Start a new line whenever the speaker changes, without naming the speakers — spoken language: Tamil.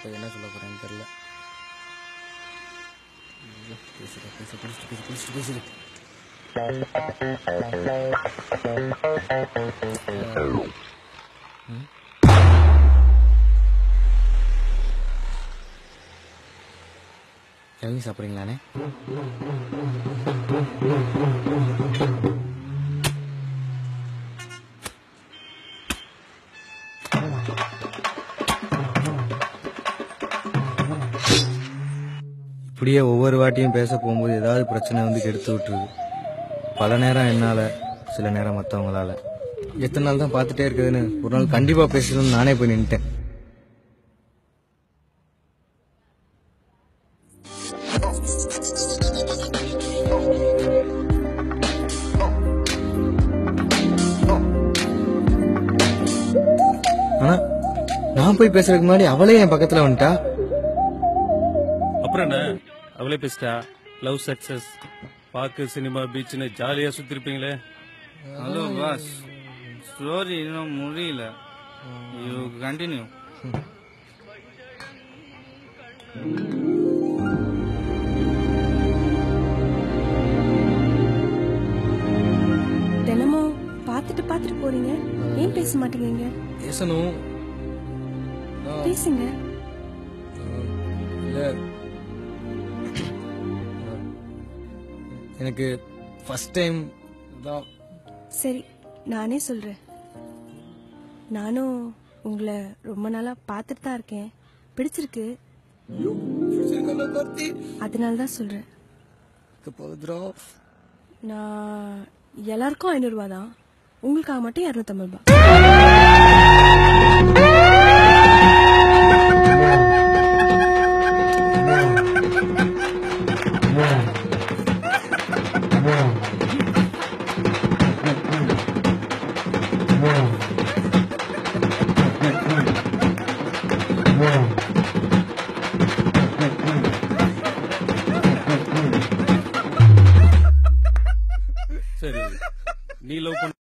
இப்போ என்ன சொல்ல போகிறேன்னு தெரில. பேசுது. இறங்கி சாப்பிட்றீங்களாண்ணே? இப்படியே ஒவ்வொரு வாட்டியும் பேச போகும்போது ஏதாவது பிரச்சனை வந்து கெடுத்து விட்டுருது. பல நேரம் என்னால், சில நேரம் மற்றவங்களால. எத்தனை நாள் தான் பார்த்துட்டே இருக்குதுன்னு ஒரு நாள் கண்டிப்பாக பேசணும்னு நானே போய் நின்ட்டேன். ஆனா நான் போய் பேசுறதுக்கு முன்னாடி அவளே என் பக்கத்துல வந்துட்டா.
அப்புறம் என்ன, அவளே பேசிட்டா. லவ் சக்சஸ், பார்க்கு, சினிமா, பீச்னு ஜாலியா சுத்திருப்பீங்களே.
ஹலோ பாஸ், ஸ்டோரி இன்னும் முடியல. You continue.
தினமும் பார்த்துட்டு போறீங்க, ஏன் பேச மாட்டேங்க?
பேசணும்.
பேசுங்க.
இல்ல, எனக்கு ஃபர்ஸ்ட் டைம் தான்.
சரி, நானே சொல்றேன். நானும் உங்களை ரொம்ப நாளா பார்த்துட்டு தான் இருக்கேன். பிடிச்சிருக்கு, அதனாலதான் சொல்றேன். நான் எல்லாருக்கும் 500 ரூபா தான், உங்களுக்காக மட்டும் 250 ரூபாய்.